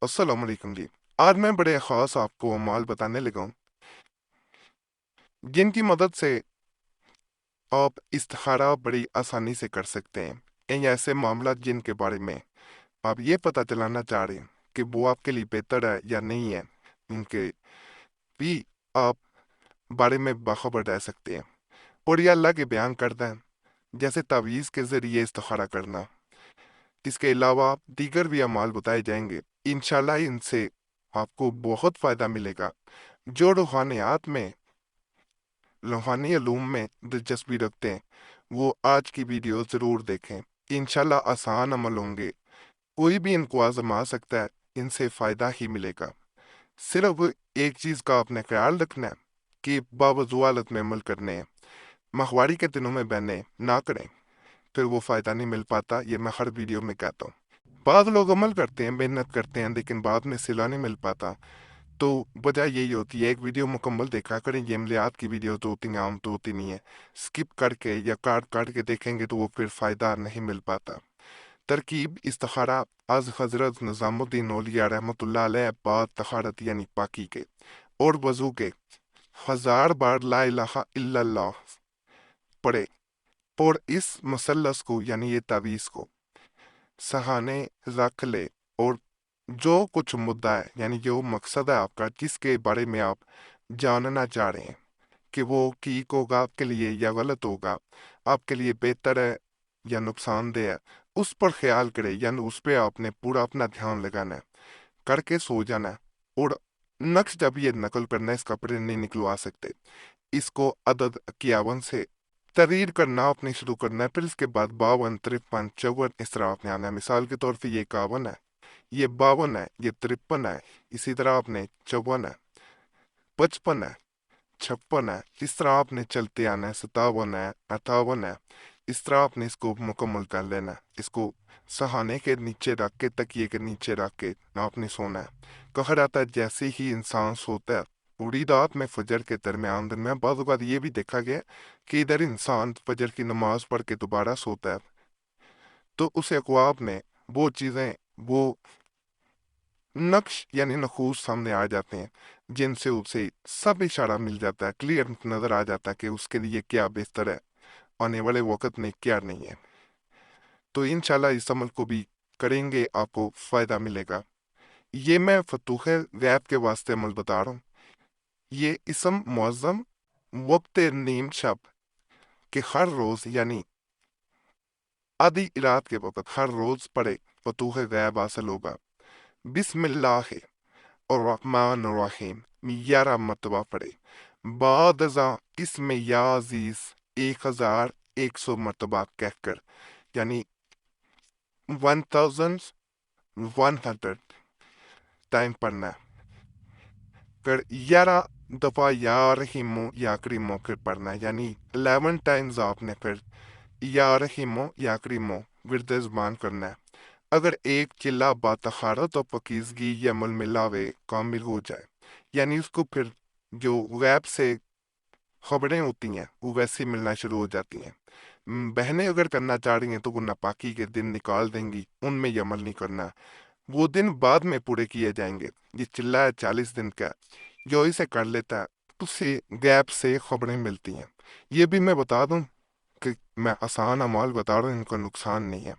अस्सलाम वालेकुम जी। आज मैं बड़े ख़ास आपको अमाल बताने लगा हूँ जिनकी मदद से आप इस्तिखारा बड़ी आसानी से कर सकते हैं। इन ऐसे मामला जिनके बारे में आप ये पता चलाना चाह रहे हैं कि वो आपके लिए बेहतर है या नहीं है, इनके भी आप बारे में बाखबर रह सकते हैं। और ये अल्लाह के बयान करता है, जैसे तावीज़ के ज़रिए इस्तिखारा करना। इसके अलावा दीगर भी अमाल बताए जाएंगे। इंशाल्लाह इनसे आपको बहुत फ़ायदा मिलेगा। जो रूहानी अलूम में दिलचस्पी रखते हैं वो आज की वीडियो ज़रूर देखें। इंशाल्लाह आसान अमल होंगे, कोई भी इनको आजमा सकता है, इनसे फ़ायदा ही मिलेगा। सिर्फ एक चीज़ का आपने ख्याल रखना है कि बावजू हालत में अमल करने हैं, माहवारी के दिनों में बहने ना करें, फिर वो फ़ायदा नहीं मिल पाता। ये मैं हर वीडियो में कहता हूँ। बाद लोग अमल करते हैं, मेहनत करते हैं, लेकिन बाद में सिला नहीं मिल पाता। तो वजह यही होती है, एक वीडियो मुकम्मल देखा करें। ये अमलियात की वीडियो तो होती हैं, आम तो होती नहीं है। स्किप करके या काट काट के देखेंगे तो वो फिर फ़ायदा नहीं मिल पाता। तरकीब इस्तिखारा आज हज़रत निज़ामुद्दीन औलिया रहमतुल्लाह अलैह बाद तहारत यानी पाकी के और वज़ू के 1000 बार ला इलाहा इल्लल्लाह पढ़े और इस मुसल्लस को यानी ये तावीज़ को सहाने रख ले। और जो कुछ मुद्दा है यानी जो मकसद है आपका, जिसके बारे में आप जानना चाह रहे हैं कि वो ठीक होगा आपके लिए या गलत होगा, आपके लिए बेहतर है या नुकसानदेह है, उस पर ख्याल करें, यानी उस पर आपने पूरा अपना ध्यान लगाना है, करके सो जाना है। और नक्श जब ये नकल करना है, इसका प्रिंट नहीं निकलवा सकते। इसको अदद 51 से तरीर करना आपने शुरू करना है। फिर इसके बाद 52, 53, 54 इस तरह आपने आना है। मिसाल के तौर पर ये 51 है, ये 52 है, ये 53 है, इसी तरह आपने 54 है, 55 है, 56 है, इस तरह आपने चलते आना है। 57 है, 58 है, इस तरह आपने इसको मुकम्मल कर लेना है। इसको सहाने के नीचे रख के, तकिए के नीचे रख के आपने सोना है। कहा जाता है जैसे ही इंसान सोता है पूरी रात में फजर के दरमियान दरमियान बाद बात ये भी देखा गया कि इधर इंसान फजर की नमाज पढ़ के दोबारा सोता है, तो उस अक़वाब में वो चीज़ें, वो नक्श यानी नखूस सामने आ जाते हैं, जिनसे उसे सब इशारा मिल जाता है, क्लियर नजर आ जाता है कि उसके लिए क्या बेहतर है, आने वाले वक्त में क्या नहीं है। तो इंशाल्लाह इस अमल को भी करेंगे, आपको फायदा मिलेगा। ये मैं फतूह गैब के वास्ते अमल बता रहा हूँ। ये इसम मुअज़्ज़म वक्त नीम शब के हर रोज यानी आधी रात के वक्त हर रोज पढ़े, फतूह गैब हासिल होगा। बिस्मिल्लाह और रहमान रहीम 11 मरतबा पढ़े। बादजा इसमें या अजीज 1100 कहकर, यानी 1100 टाइम पढ़ना है। फिर 11 दफा या रहीमो या करीमो फिर पढ़ना है, यानी 11 टाइम्स आपने फिर या रहीमो या करीमो विर्द ज़बान करना है। अगर एक चिल्ला बातखारत और पकीजगी या अमल मिलावे कामिल हो जाए, यानी उसको फिर जो गैब से खबरें होती हैं वो वैसे मिलना शुरू हो जाती हैं। बहनें अगर करना चाह रही हैं तो वो नापाकी के दिन निकाल देंगी, उनमें ये अमल नहीं करना। वो दिन बाद में पूरे किए जाएंगे। ये चिल्ला है 40 दिन का, जो इसे कर लेता है उससे गैप से खबरें मिलती हैं। ये भी मैं बता दूं कि मैं आसान अमाल बता रहा हूँ, इनका नुकसान नहीं है।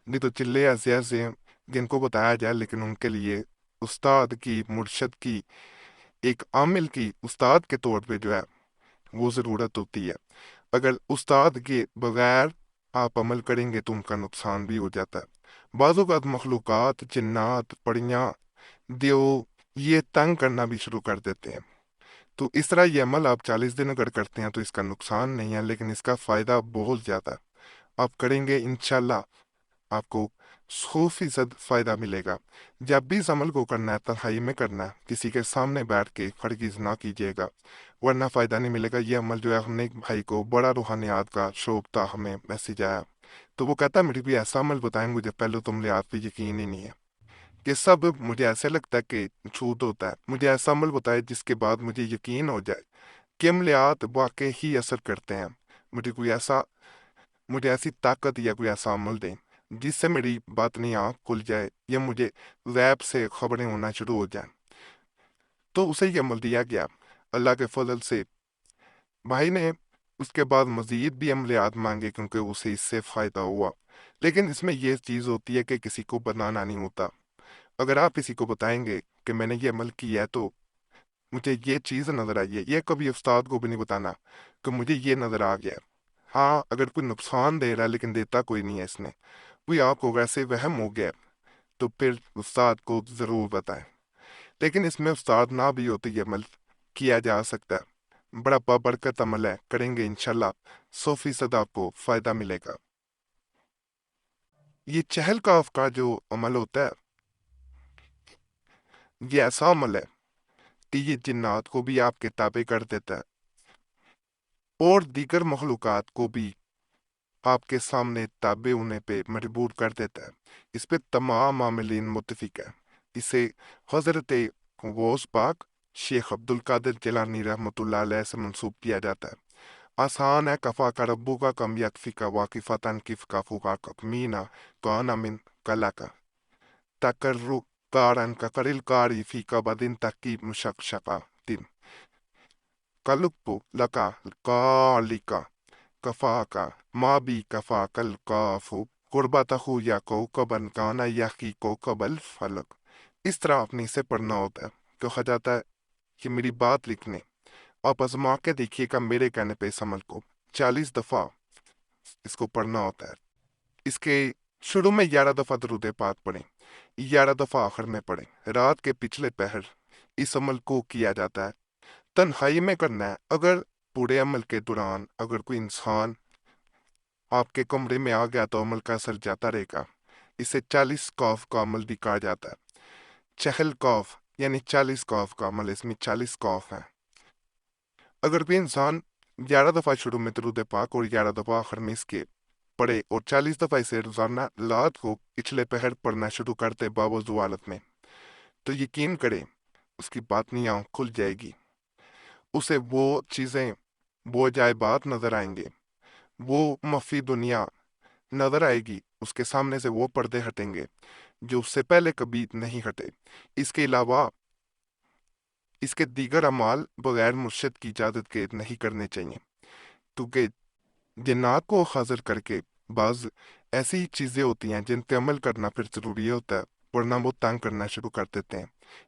नहीं तो चिल्ले ऐसे ऐसे हैं जिनको बताया जाए, लेकिन उनके लिए उस्ताद की, मुर्शद की, एक आमिल की, उस्ताद के तौर पे जो है वो ज़रूरत होती है। अगर उस्ताद के बगैर आप अमल करेंगे तो उनका नुकसान भी हो जाता है। बाज़ औक़ात मखलूक़ात, जिन्नात, परियां, देव ये तंग करना भी शुरू कर देते हैं। तो इस तरह ये अमल आप 40 दिन अगर करते हैं तो इसका नुकसान नहीं है, लेकिन इसका फ़ायदा बहुत ज़्यादा है। आप करेंगे इंशाल्लाह आपको 100% फ़ायदा मिलेगा। जब भी इस अमल को करना है तन्हाई में करना है, किसी के सामने बैठ के हरगिज़ ना कीजिएगा, वरना फ़ायदा नहीं मिलेगा। ये अमल जो है, हमने एक भाई को बड़ा रूहानियात का शौक था, हमें मैसेज आया, तो वो कहता मुझे भी ऐसा अमल बताएं, मुझे पहले तो अमलियात पे यकीन ही नहीं है, कि सब मुझे ऐसे लगता है कि छूत होता है। मुझे ऐसा अमल बताए जिसके बाद मुझे यकीन हो जाए कि अमलियात वाकई ही असर करते हैं। मुझे कोई ऐसा, मुझे ऐसी ताकत या कोई ऐसा अमल दें। جس سے میری باطنی آنکھ کھل جائے یا مجھے غیب سے خبریں ہونا شروع ہو جائیں۔ تو اسے یہ عمل دیا گیا۔ اللہ کے فضل سے بھائی نے اس کے بعد مزید بھی عملیات مانگے کیونکہ اسے اس سے فائدہ ہوا، لیکن اس میں یہ چیز ہوتی ہے کہ کسی کو بتانا نہیں ہوتا۔ اگر آپ کسی کو بتائیں گے کہ میں نے یہ عمل کیا ہے تو مجھے یہ چیز نظر آئی ہے، یہ کبھی استاد کو بھی نہیں بتانا کہ مجھے یہ نظر آ گیا۔ ہاں اگر کوئی نقصان دے رہا ہے لیکن دیتا کوئی نہیں ہے، اس نے کوئی آپ کو ویسے وہم ہو گیا تو پھر استاد کو ضرور بتائیں۔ لیکن اس میں استاد نہ بھی ہو تو یہ عمل کیا جا سکتا ہے، بڑا بابرکت عمل ہے، کریں گے انشاءاللہ 100% آپ کو فائدہ ملے گا۔ یہ چہل قاف کا جو عمل ہوتا ہے یہ ایسا عمل ہے کہ یہ جنات کو بھی آپ کے تابع کر دیتا ہے اور دیگر مخلوقات کو بھی آپ کے سامنے تابع ہونے پہ مجبور کر دیتا ہے۔ اس پہ تمام عاملین متفق ہیں۔ اسے حضرت غوث پاک شیخ عبد القادر جیلانی رحمۃ اللہ علیہ سے منسوب کیا جاتا ہے۔ آسان ہے کفا کا ربو کا کم یکفی کا واقفتاً کف کا فوقا کا مینا کانا من کلا کا تکرر کارن کا کرل کاری فی کا بدن تقیب مشک شکا دن کلپو لکا کالکا کفا کا ما بھی کفا کل کافو قربت خو یا کو کبن کانا یقی کو قبل فلک۔ اس طرح اپنی سے پڑھنا ہوتا ہے تو کہا جاتا ہے کہ میری بات لکھنے آپ آزما کے دیکھیے گا، میرے کہنے پہ اس عمل کو 40 دفعہ اس کو پڑھنا ہوتا ہے۔ اس کے شروع میں 11 دفعہ درود پاک پڑھیں، 11 دفعہ آخر میں پڑھیں۔ رات کے پچھلے پہر اس عمل کو کیا جاتا ہے، تنہائی میں کرنا ہے۔ اگر پورے عمل کے دوران اگر کوئی انسان آپ کے کمرے میں آ گیا تو عمل کا اثر جاتا رہے گا۔ اسے 40 قاف کا عمل بھی کہا جاتا ہے۔ چہل قاف یعنی 40 قاف کا عمل، اس میں 40 قاف ہیں۔ اگر کوئی انسان 11 دفعہ شروع میں درود پاک اور 11 دفعہ آخر میں اس کے پڑھے اور 40 دفعہ اسے روزانہ رات کو پچھلے پہر پڑھنا شروع کرتے باوضو حالت میں، تو یقین کرے اس کی باطنی آنکھ کھل جائے گی، اسے وہ چیزیں، وہ عجائبات نظر آئیں گے، وہ مفی دنیا نظر آئے گی، اس کے سامنے سے وہ پردے ہٹیں گے جو اس سے پہلے کبھی نہیں ہٹے۔ اس کے علاوہ اس کے دیگر اعمال بغیر مرشد کی اجازت کے نہیں کرنے چاہیے، کیونکہ جنات کو حاضر کر کے بعض ایسی چیزیں ہوتی ہیں جن پہ عمل کرنا پھر ضروری ہوتا ہے، ورنہ وہ تنگ کرنا شروع کر دیتے ہیں۔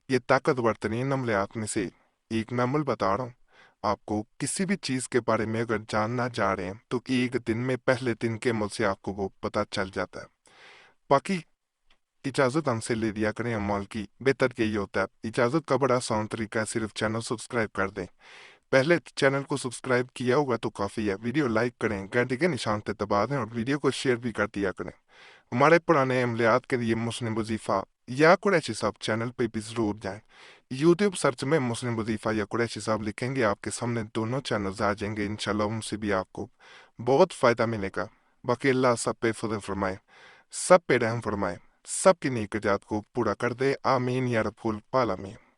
یہ طاقتور ترین عملیات میں سے ایک میں عمل بتا رہا ہوں۔ آپ کو کسی بھی چیز کے بارے میں اگر جاننا چاہ رہے ہیں تو ایک دن میں پہلے دن کے عمل سے آپ کو وہ پتہ چل جاتا ہے۔ باقی اجازت ہم سے لے دیا کریں عمال کی، بہتر یہی ہوتا ہے۔ اجازت کا بڑا آسان طریقہ ہے، صرف چینل سبسکرائب کر دیں۔ پہلے چینل کو سبسکرائب کیا ہوگا تو کافی ہے، ویڈیو لائک کریں، گھنٹی کے نشان پہ دبا دیں اور ویڈیو کو شیئر بھی کر دیا کریں۔ ہمارے پرانے عملیات کے لیے مسلم وظیفہ یا قریشی صاحب چینل پہ بھی ضرور جائیں۔ یوٹیوب سرچ میں مسلم وظیفہ یا قریشی صاحب لکھیں گے، آپ کے سامنے دونوں چینلز آ جائیں گے، انشاءاللہ ان سے بھی آپ کو بہت فائدہ ملے گا۔ باقی اللہ سب پہ فضل فرمائے، سب پہ رحم فرمائے، سب کی نیک جات کو پورا کر دے، آمین یا رب العالمین۔